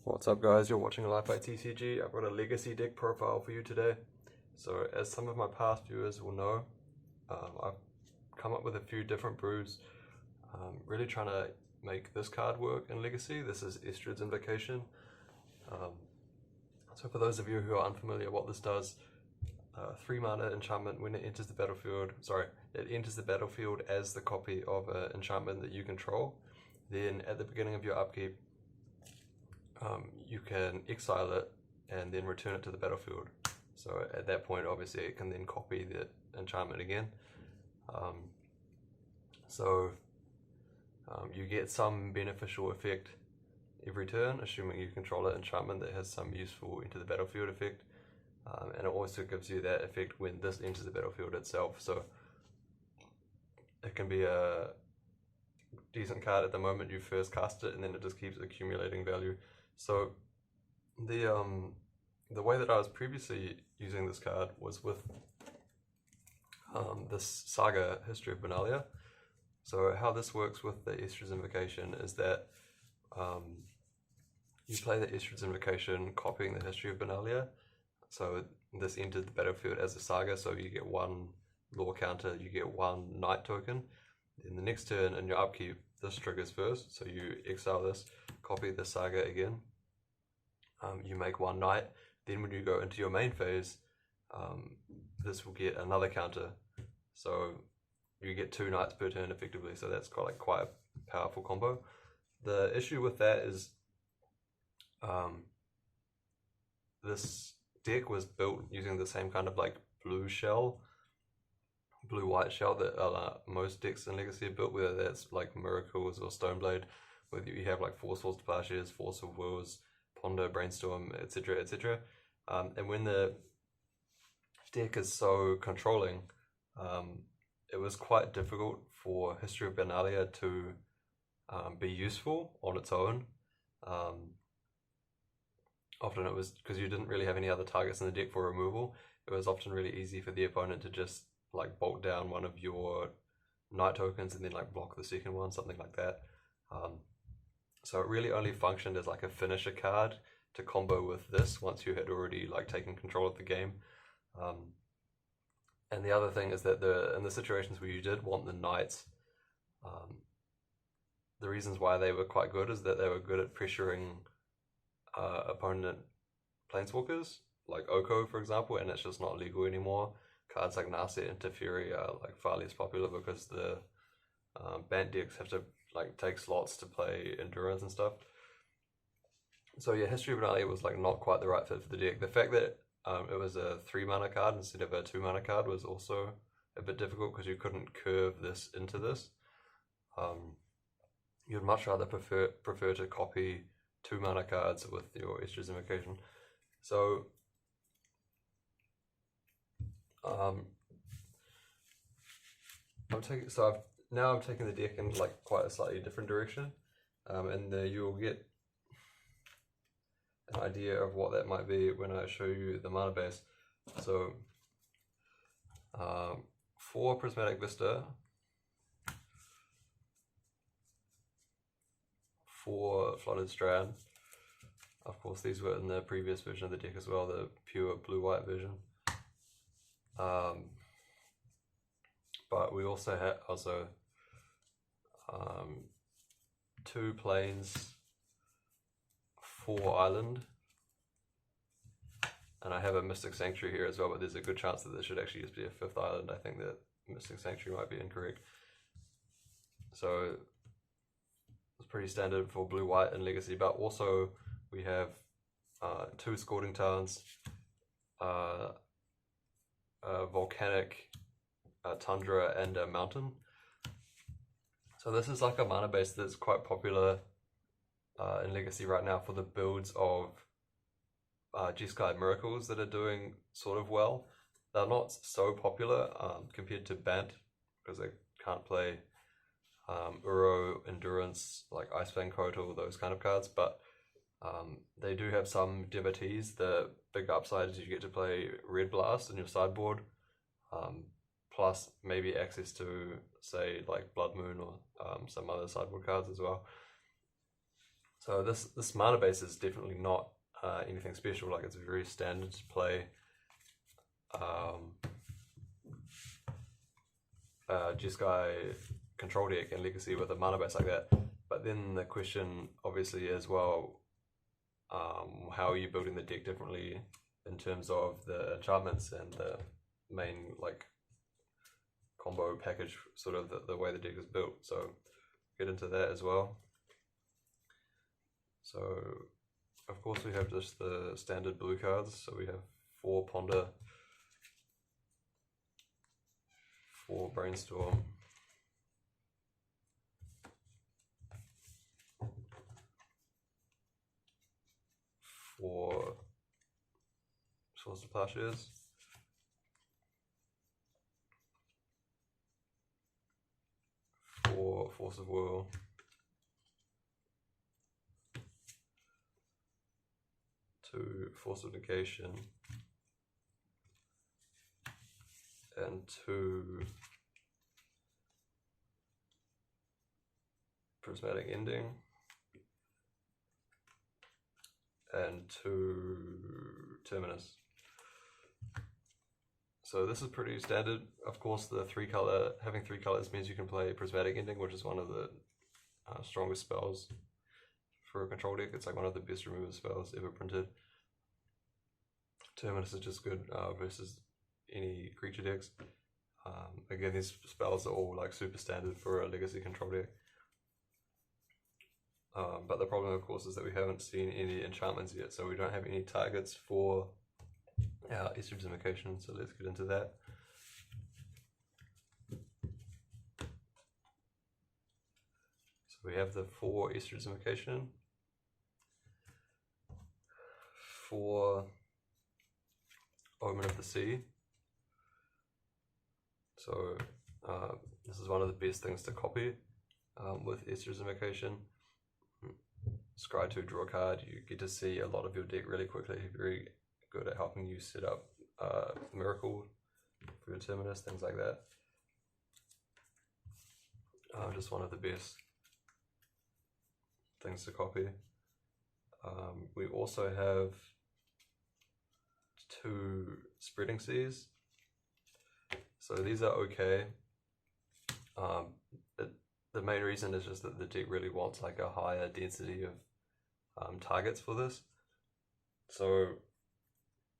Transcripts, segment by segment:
What's up guys, you're watching Live by TCG. I've got a legacy deck profile for you today. So as some of my past viewers will know, I've come up with a few different brews, really trying to make this card work in legacy. This is Estrid's Invocation. So for those of you who are unfamiliar what this does, 3 mana enchantment when it enters the battlefield, it enters the battlefield as the copy of an enchantment that you control. Then at the beginning of your upkeep, you can exile it and then return it to the battlefield. So at that point, obviously, it can then copy the enchantment again. You get some beneficial effect every turn, assuming you control an enchantment that has some useful into the battlefield effect. And it also gives you that effect when this enters the battlefield itself. So it can be a decent card at the moment you first cast it, and then it just keeps accumulating value. So the way that I was previously using this card was with this Saga History of Benalia. So how this works with the Estrid's Invocation is that you play the Estrid's Invocation copying the History of Benalia. So this entered the battlefield as a Saga, so you get 1 law counter, you get 1 knight token. In the next turn in your upkeep, this triggers first, so you exile this, copy the Saga again, you make 1 knight, then when you go into your main phase, this will get another counter, so you get 2 knights per turn effectively, so that's quite a powerful combo. The issue with that is this deck was built using the same kind of blue-white shell that most decks in Legacy are built, whether that's like Miracles or Stoneblade, whether you have like Force of Plowshares, Force of Wills, Ponder, Brainstorm, etc, etc. And when the deck is so controlling, it was quite difficult for History of Benalia to be useful on its own. Often it was because you didn't really have any other targets in the deck for removal. It was often really easy for the opponent to just bolt down one of your knight tokens and then block the second one, something like that. So it really only functioned as a finisher card to combo with this once you had already taken control of the game. And the other thing is that in the situations where you did want the knights, the reasons why they were quite good is that they were good at pressuring opponent planeswalkers, like Oko for example, and it's just not legal anymore. Cards like Narset and Teferi are far less popular because the Bant decks have to take slots to play Endurance and stuff. So yeah, History of Benalia was not quite the right fit for the deck. The fact that it was a 3 mana card instead of a 2 mana card was also a bit difficult because you couldn't curve this into this. You'd much rather prefer to copy 2 mana cards with your Estrid's Invocation. So I'm taking the deck in quite a slightly different direction, and you'll get an idea of what that might be when I show you the mana base. So for Prismatic Vista, for Flooded Strand, of course these were in the previous version of the deck as well, the pure blue-white version. But we also have 2 planes, 4 island, and I have a Mystic Sanctuary here as well, but there's a good chance that this should actually just be a 5th island. I think that Mystic Sanctuary might be incorrect. So it's pretty standard for blue-white in Legacy, but also we have 2 Scalding Tarns, Volcanic, Tundra, and a Mountain. So this is a mana base that's quite popular in Legacy right now for the builds of Jeskai Miracles that are doing sort of well. They're not so popular compared to Bant because they can't play Uro, Endurance, Icefang Kotal, those kind of cards, but they do have some devotees. The big upside is you get to play Red Blast in your sideboard, plus maybe access to say Blood Moon or some other sideboard cards as well. So this mana base is definitely not anything special. Like, it's very standard to play Jeskai control deck and Legacy with a mana base like that. But then the question obviously is, well, how are you building the deck differently in terms of the enchantments and the main like combo package, sort of the way the deck is built. So get into that as well. So of course we have just the standard blue cards. So we have 4 Ponder, 4 Brainstorm, 4 Source of Plowshares, 4 Force of Will, 2 Force of Negation, and 2 Prismatic Ending, and 2 Terminus. So this is pretty standard. Of course, the having 3 colors means you can play Prismatic Ending, which is one of the strongest spells for a control deck. It's like one of the best removal spells ever printed. Terminus is just good versus any creature decks. Again, these spells are all like super standard for a Legacy control deck. But the problem, of course, is that we haven't seen any enchantments yet, so we don't have any targets for our Estrid's Invocation, so let's get into that. So we have the 4 Estrid's Invocation, 4 Omen of the Sea. So this is one of the best things to copy with Estrid's Invocation. Scry 2, draw a card. You get to see a lot of your deck really quickly. Very good at helping you set up Miracle for your Terminus, things like that. Just one of the best things to copy. We also have 2 Spreading Seas. So these are okay. The main reason is just that the deck really wants like a higher density of targets for this. So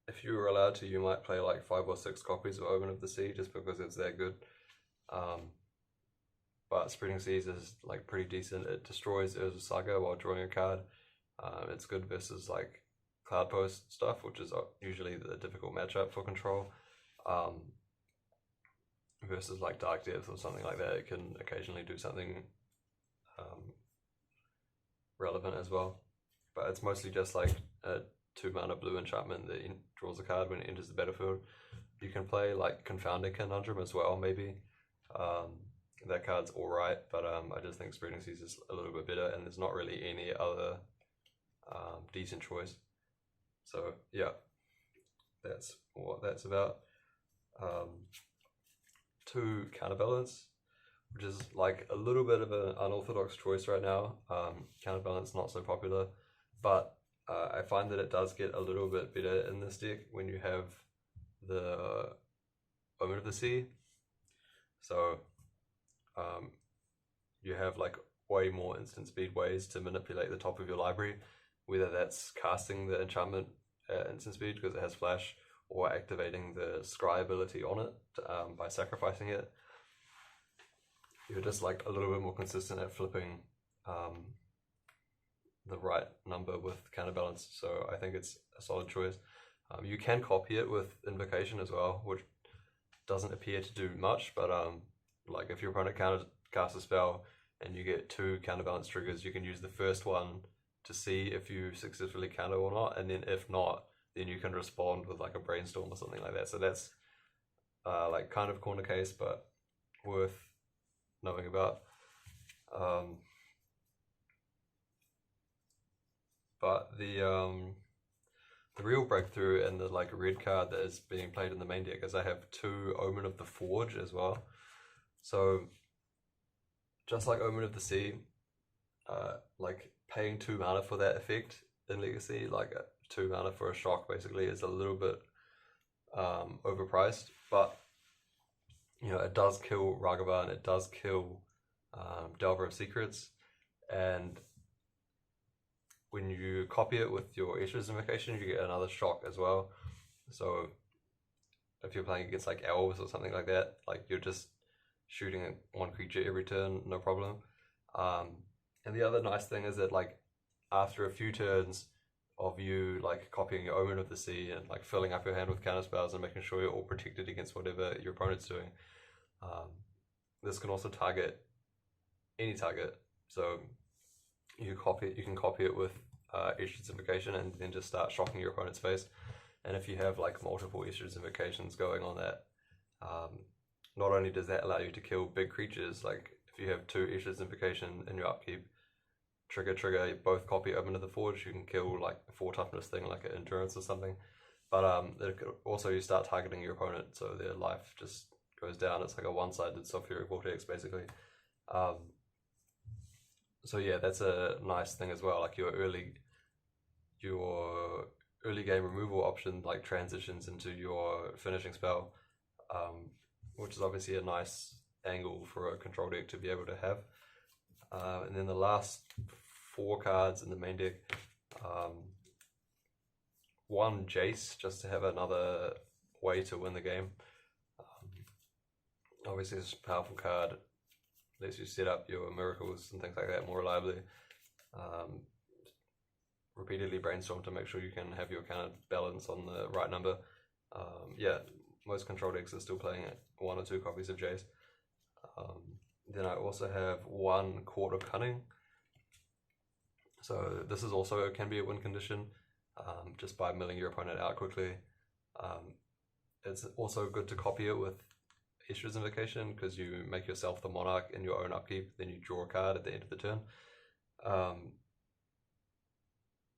if you were allowed to, you might play like 5 or 6 copies of Omen of the Sea just because it's that good. But Spreading Seas is like pretty decent. It destroys Urza's Saga while drawing a card. It's good versus like Cloud Post stuff, which is usually the difficult matchup for control. Versus like Dark Depth or something like that, it can occasionally do something relevant as well. But it's mostly just like a 2 mana blue enchantment that draws a card when it enters the battlefield. You can play like Confounding Conundrum as well, maybe. That card's alright, but I just think Spreading Seas is a little bit better, and there's not really any other decent choice. So yeah, that's what that's about. 2 Counterbalance, which is like a little bit of an unorthodox choice right now. Counterbalance not so popular, but I find that it does get a little bit better in this deck when you have the Omen of the Sea. So you have like way more instant speed ways to manipulate the top of your library, whether that's casting the enchantment at instant speed because it has flash, or activating the scry ability on it by sacrificing it. You're just like a little bit more consistent at flipping the right number with Counterbalance, so I think it's a solid choice. You can copy it with Invocation as well, which doesn't appear to do much, but like if your opponent casts a spell and you get 2 Counterbalance triggers, you can use the first one to see if you successfully counter or not, and then if not, then you can respond with like a Brainstorm or something like that. So that's like kind of corner case, but worth knowing about. But the real breakthrough and the like red card that is being played in the main deck is I have 2 Omen of the Forge as well. So just like Omen of the Sea, like paying 2 mana for that effect in Legacy, like 2 mana for a shock basically, is a little bit overpriced, but you know, it does kill Ragavan, it does kill Delver of Secrets, and when you copy it with your Estrid's Invocation, you get another shock as well. So if you're playing against like elves or something like that, like you're just shooting at one creature every turn, no problem. And the other nice thing is that like after a few turns of you like copying your Omen of the Sea and like filling up your hand with counter spells and making sure you're all protected against whatever your opponent's doing, this can also target any target. So you can copy it with Estrid's Invocation and then just start shocking your opponent's face. And if you have like multiple Estrid's Invocations going on that, not only does that allow you to kill big creatures, like if you have 2 Estrid's Invocation in your upkeep, trigger, both copy Omen of the Forge, you can kill like a 4 toughness thing like an Endurance or something. But also you start targeting your opponent, so their life just goes down. It's like a one-sided sulfuric vortex basically. So yeah, that's a nice thing as well. Like your early game removal option like transitions into your finishing spell, which is obviously a nice angle for a control deck to be able to have. And then the last 4 cards in the main deck, 1 Jace, just to have another way to win the game. Obviously it's a powerful card, lets you set up your miracles and things like that more reliably. Repeatedly brainstorm to make sure you can have your counterbalance on the right number. Yeah, most control decks are still playing 1 or 2 copies of Jace. Then I also have 1 Court of Cunning. So this is also can be a win condition, just by milling your opponent out quickly. It's also good to copy it with Estrid's Invocation because you make yourself the monarch in your own upkeep, then you draw a card at the end of the turn.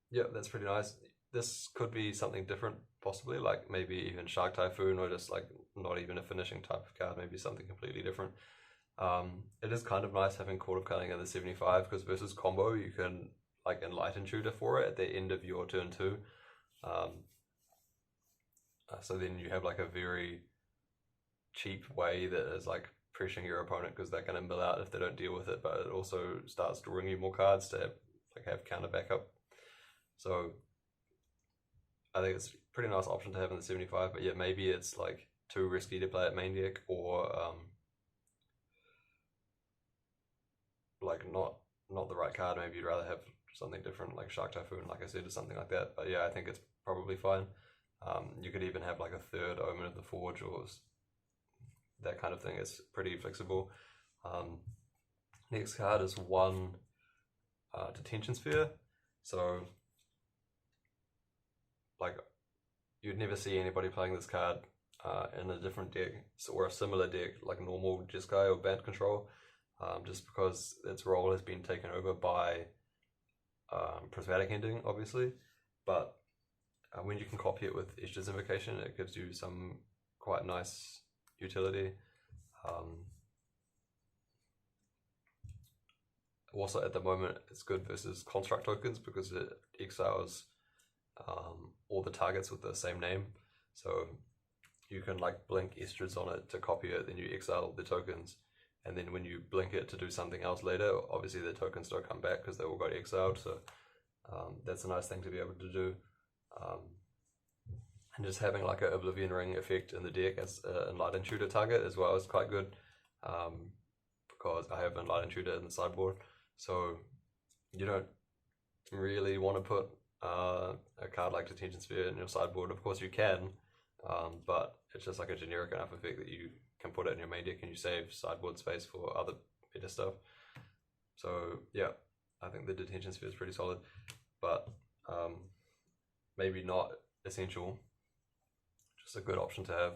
Yeah, that's pretty nice. This could be something different, possibly, like maybe even Shark Typhoon, or just like not even a finishing type of card, maybe something completely different. It is kind of nice having Court of Cunning in the 75 because versus combo you can like Enlightened Tutor for it at the end of your turn 2. So then you have like a very cheap way that is like pressuring your opponent because they're going to mill out if they don't deal with it, but it also starts drawing you more cards to have counter backup. So I think it's a pretty nice option to have in the 75, but yeah, maybe it's like too risky to play at main deck, or like not the right card. Maybe you'd rather have something different like Shark Typhoon, like I said, or something like that. But yeah, I think it's probably fine. You could even have like a 3rd Omen of the Forge or that kind of thing. It's pretty flexible. Next card is 1 Detention Sphere. So like you'd never see anybody playing this card in a different deck or a similar deck like normal Jeskai or Band Control, just because its role has been taken over by Prismatic Ending, obviously. But when you can copy it with Estrid's Invocation, it gives you some quite nice utility. Also at the moment it's good versus construct tokens because it exiles all the targets with the same name, so you can like blink Estrids on it to copy it, then you exile the tokens, and then when you blink it to do something else later, obviously the tokens don't come back because they all got exiled. So that's a nice thing to be able to do. And just having like an Oblivion Ring effect in the deck as an Enlightened Tutor target as well is quite good, because I have Enlightened Tutor in the sideboard, so you don't really want to put a card like Detention Sphere in your sideboard. Of course you can, but it's just like a generic enough effect that you can put it in your main deck and you save sideboard space for other better stuff. So yeah, I think the Detention Sphere is pretty solid, but maybe not essential, just a good option to have.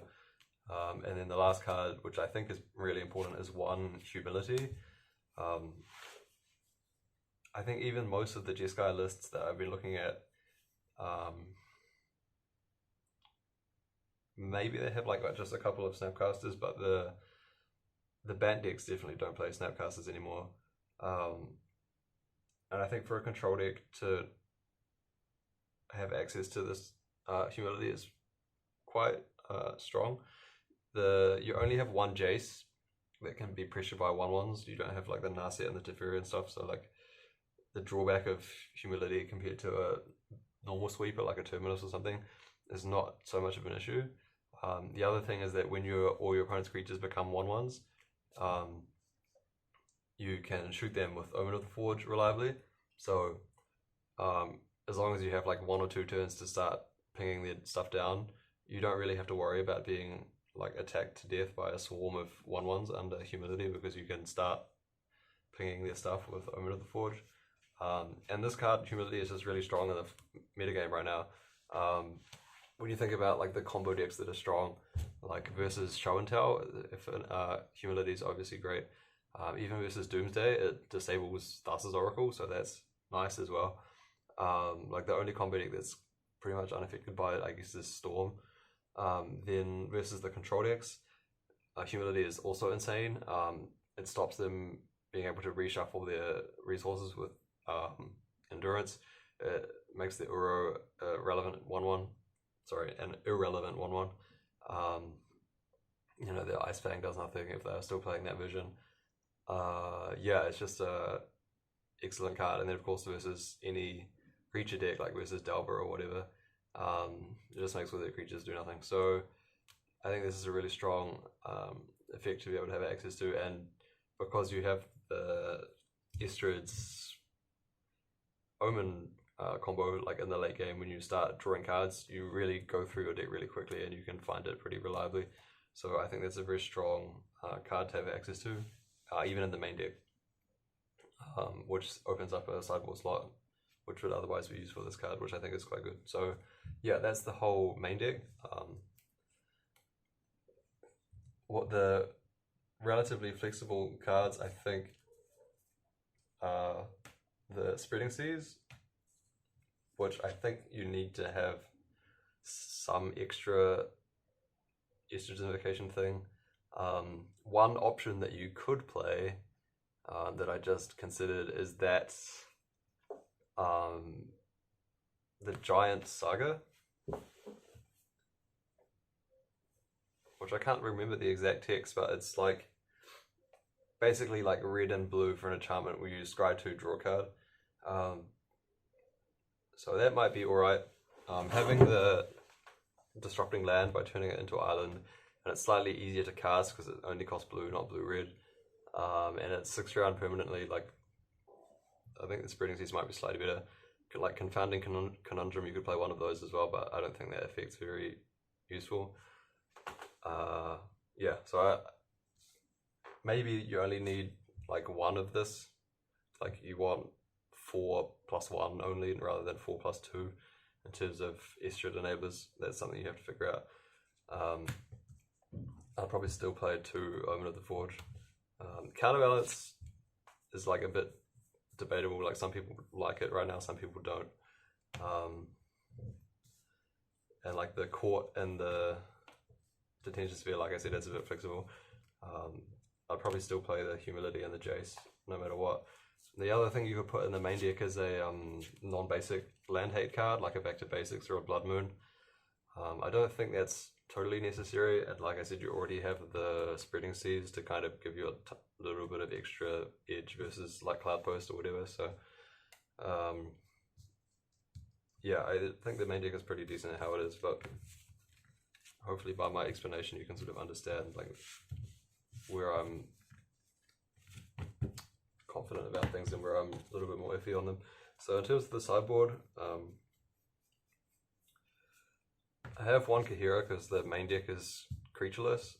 And then the last card, which I think is really important, is 1 Humility. I think even most of the Jeskai lists that I've been looking at, maybe they have like just a couple of Snapcasters, but the Bant decks definitely don't play Snapcasters anymore. And I think for a control deck to have access to this humility is quite strong. You only have one Jace that can be pressured by 1/1s. You don't have like the Narset and the Teferi and stuff, so like the drawback of humility compared to a normal sweeper like a Terminus or something is not so much of an issue. The other thing is that when all your opponent's creatures become 1/1s, you can shoot them with Omen of the Forge reliably. So as long as you have like 1 or 2 turns to start pinging the stuff down, you don't really have to worry about being like attacked to death by a swarm of 1/1s under humility, because you can start pinging their stuff with Omen of the Forge. And this card, humility, is just really strong in the metagame right now. When you think about like the combo decks that are strong, like versus Show and Tell, if humility is obviously great. Even versus Doomsday, it disables Thassa's Oracle, so that's nice as well. Like the only combo deck that's pretty much unaffected by it, I guess, is Storm. Then versus the control decks, humility is also insane. It stops them being able to reshuffle their resources with endurance. It makes the Uro relevant 1/1. Sorry, an irrelevant 1/1. You know, the Ice Fang does nothing if they're still playing that version. Yeah, it's just a excellent card. And then of course versus any creature deck, like versus Delver or whatever, it just makes all their creatures do nothing. So I think this is a really strong effect to be able to have access to, and because you have the Estrid's Omen combo, like in the late game when you start drawing cards, you really go through your deck really quickly and you can find it pretty reliably. So I think that's a very strong card to have access to, even in the main deck, which opens up a sideboard slot which would otherwise be used for this card, which I think is quite good. So yeah, that's the whole main deck. What the relatively flexible cards, I think, the Spreading Seas, which I think you need to have some extra Estrid Invocation thing. One option that you could play that I just considered is that the Giant Saga, which I can't remember the exact text, but it's like basically like red and blue for an enchantment where you scry 2, draw a card. So that might be alright. Having the Disrupting Land by turning it into island, and it's slightly easier to cast because it only costs blue, not blue-red. And it's 6 round permanently. Like, I think the Spreading Seas might be slightly better. Like Confounding Conundrum, you could play one of those as well, but I don't think that effect's very useful. Yeah, so maybe you only need like one of this. Like you want 4+1 only rather than 4+2 in terms of Estrid enablers. That's something you have to figure out. I'll probably still play 2 Omen of the Forge. Counterbalance is like a bit debatable. Like some people like it right now, some people don't. And like the Court and the Detention Sphere, like I said, it's a bit flexible. I'd probably still play the Humility and the Jace no matter what. The other thing you could put in the main deck is a non-basic land hate card, like a Back to Basics or a Blood Moon. I don't think that's totally necessary, and like I said, you already have the Spreading Seas to kind of give you a little bit of extra edge versus like Cloud Post or whatever. So yeah, I think the main deck is pretty decent at how it is, but hopefully by my explanation you can sort of understand like where I'm confident about things and where I'm a little bit more iffy on them. So in terms of the sideboard, I have one Kaheera because the main deck is creatureless.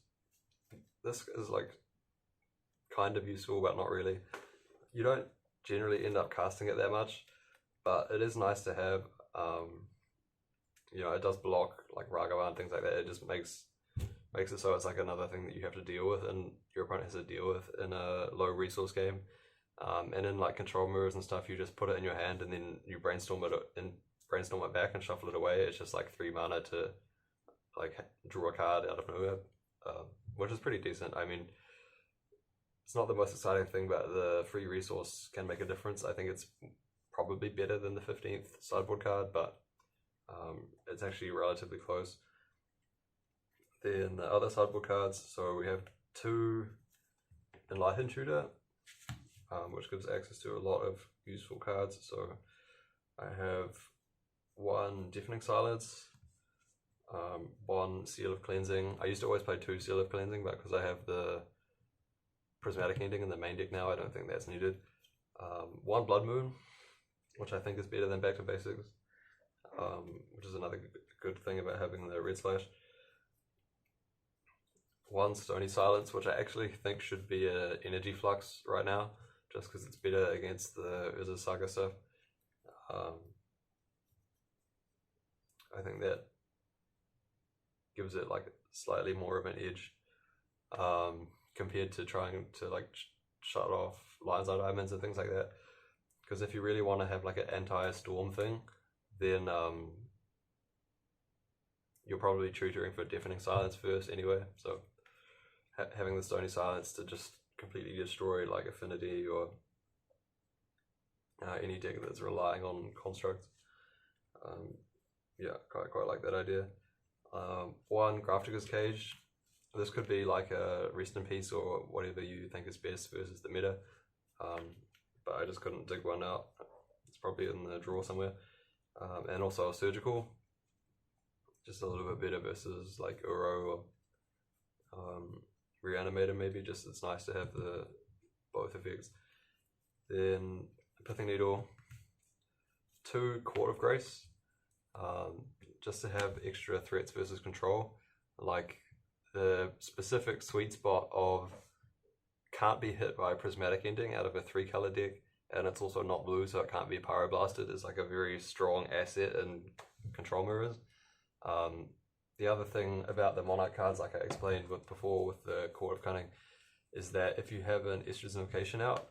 This is like kind of useful, but not really. You don't generally end up casting it that much, but it is nice to have. You know, it does block like Ragavan and things like that. It just makes it so it's like another thing that you have to deal with and your opponent has to deal with in a low resource game. And in like control mirrors and stuff, you just put it in your hand and then you brainstorm it back and shuffle it away. It's just like 3 mana to like draw a card out of nowhere, which is pretty decent. I mean, it's not the most exciting thing, but the free resource can make a difference. I think it's probably better than the 15th sideboard card, but it's actually relatively close. Then the other sideboard cards, so we have 2 Enlightened Tutor, which gives access to a lot of useful cards. So I have 1 Deafening Silence, 1 Seal of Cleansing. I used to always play 2 Seal of Cleansing, but because I have the Prismatic Ending in the main deck now, I don't think that's needed. 1 Blood Moon, which I think is better than Back to Basics, which is another good thing about having the red slash. 1 Stony Silence, which I actually think should be a Energy Flux right now, just because it's better against the Urza Saga stuff. I think that gives it like slightly more of an edge compared to trying to like shut off Lion's Eye Diamonds and things like that. Because if you really want to have like an anti-storm thing, then you're probably tutoring for Deafening Silence first anyway. So having the Stony Silence to just completely destroy like Affinity or any deck that's relying on constructs. Yeah, quite like that idea. 1 Grafdigger's Cage. This could be like a Rest in Peace or whatever you think is best versus the meta. But I just couldn't dig one out. It's probably in the drawer somewhere. And also a Surgical. Just a little bit better versus like Uro or Reanimator maybe. Just it's nice to have the both effects. Then Pithing Needle. 2 Court of Grace. Just to have extra threats versus control. Like the specific sweet spot of can't be hit by a Prismatic Ending out of a 3-color deck, and it's also not blue, so it can't be Pyroblasted, is like a very strong asset in control mirrors. The other thing about the Monarch cards, like I explained before with the Court of Cunning, is that if you have an Estrid's Invocation out,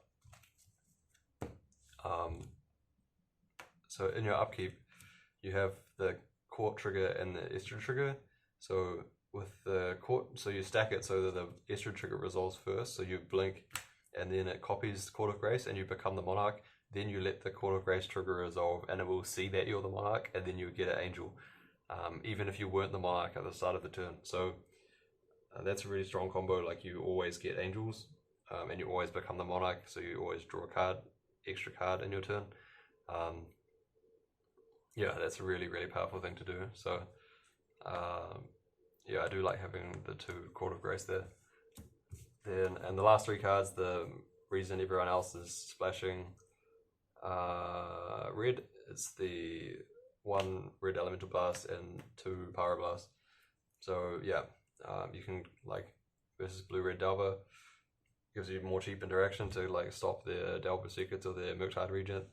so in your upkeep, you have the Court trigger and the Estrid trigger. So with the Court, so you stack it so that the Estrid trigger resolves first, so you blink and then it copies Court of Grace and you become the Monarch. Then you let the Court of Grace trigger resolve and it will see that you're the Monarch, and then you get an Angel, even if you weren't the Monarch at the start of the turn. So that's a really strong combo. Like you always get Angels and you always become the Monarch, so you always draw a card, extra card in your turn. Yeah, that's a really, really powerful thing to do. So yeah, I do like having the 2 Court of Grace there. Then, and the last 3 cards, the reason everyone else is splashing red, it's the 1 Red Elemental Blast and 2 Pyroblast. So yeah, you can like versus blue-red Delver, gives you more cheap interaction to like stop their Delver Secrets or their Murktide Regent.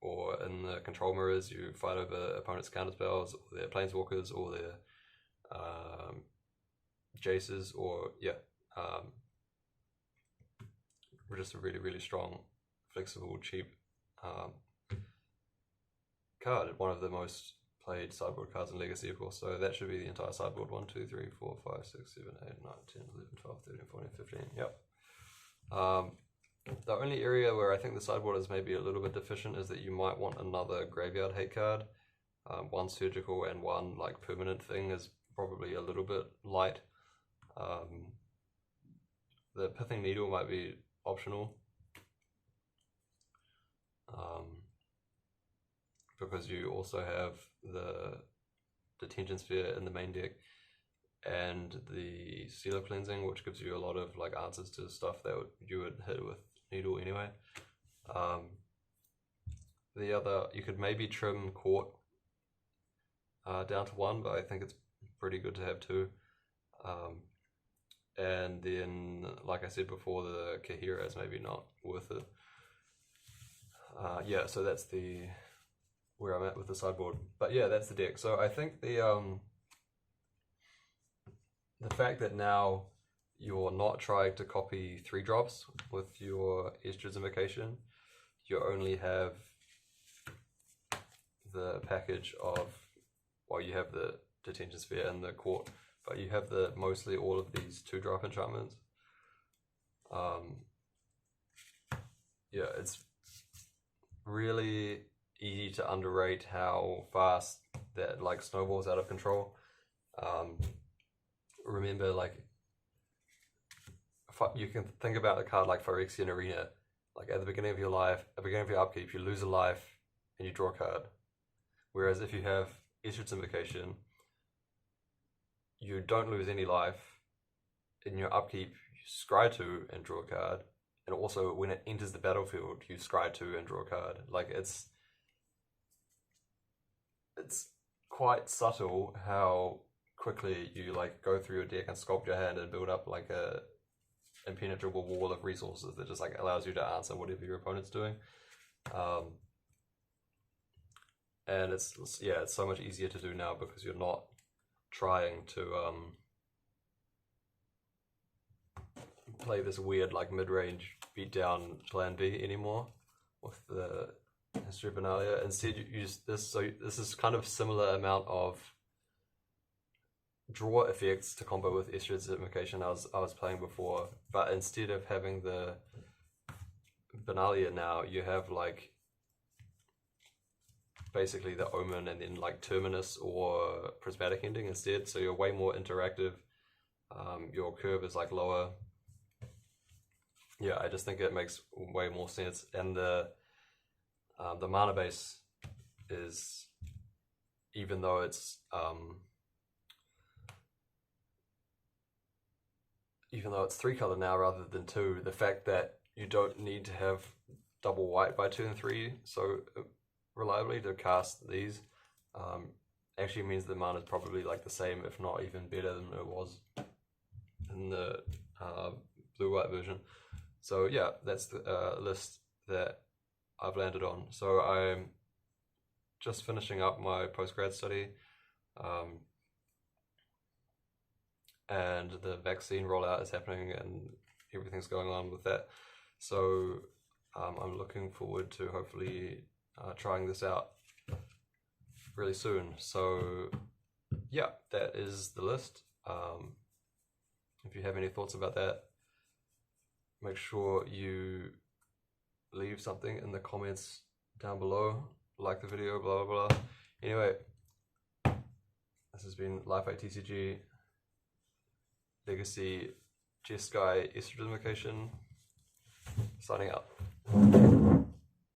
Or in the control mirrors, you fight over opponents' counterspells, or their planeswalkers, or their Jaces, or yeah, just a really, really strong, flexible, cheap card. One of the most played sideboard cards in Legacy, of course. So that should be the entire sideboard. 1, 2, 3, 4, 5, 6, 7, 8, 9, 10, 11, 12, 13, 14, 15. Yep. The only area where I think the sideboard is maybe a little bit deficient is that you might want another graveyard hate card. 1 Surgical and 1 like permanent thing is probably a little bit light. The Pithing Needle might be optional. Because you also have the Detention Sphere in the main deck and the Seal of Cleansing, which gives you a lot of like answers to stuff that you would hit with Needle anyway. The other, you could maybe trim Court down to 1, but I think it's pretty good to have 2. And then, like I said before, the Kaheera is maybe not worth it. Yeah, so that's where I'm at with the sideboard. But yeah, that's the deck. So I think the fact that now you're not trying to copy 3-drops with your Estrid's Invocation, you only have the package of, well, you have the Detention Sphere and the Court, but you have mostly all of these 2-drop enchantments. yeah, it's really easy to underrate how fast that like snowballs out of control. Remember, like, you can think about a card like Phyrexian Arena. Like at the beginning of your life, at the beginning of your upkeep, you lose a life and you draw a card. Whereas if you have Estrid's Invocation, you don't lose any life. In your upkeep, you scry 2 and draw a card. And also, when it enters the battlefield, you scry 2 and draw a card. Like, it's quite subtle how quickly you like go through your deck and sculpt your hand and build up like a impenetrable wall of resources that just like allows you to answer whatever your opponent's doing. And it's so much easier to do now because you're not trying to play this weird like mid-range beat-down plan B anymore with the History of Benalia. Instead you use this, so this is kind of similar amount of draw effects to combo with Estrid's Invocation I was playing before, but instead of having the Benalia now, you have like basically the Omen and then like Terminus or Prismatic Ending instead, so you're way more interactive. Your curve is like lower. Yeah, I just think it makes way more sense, and the mana base is, even though it's 3 color now rather than 2, the fact that you don't need to have double white by turn 3 so reliably to cast these actually means the mana is probably like the same, if not even better than it was in the blue-white version. So yeah, that's the list that I've landed on. So I'm just finishing up my postgrad study, and the vaccine rollout is happening and everything's going on with that. So I'm looking forward to hopefully trying this out really soon. So yeah, that is the list. If you have any thoughts about that, make sure you leave something in the comments down below, like the video, blah blah blah. Anyway, this has been Life at TCG Legacy Jeskai Estrid Invocation, signing out.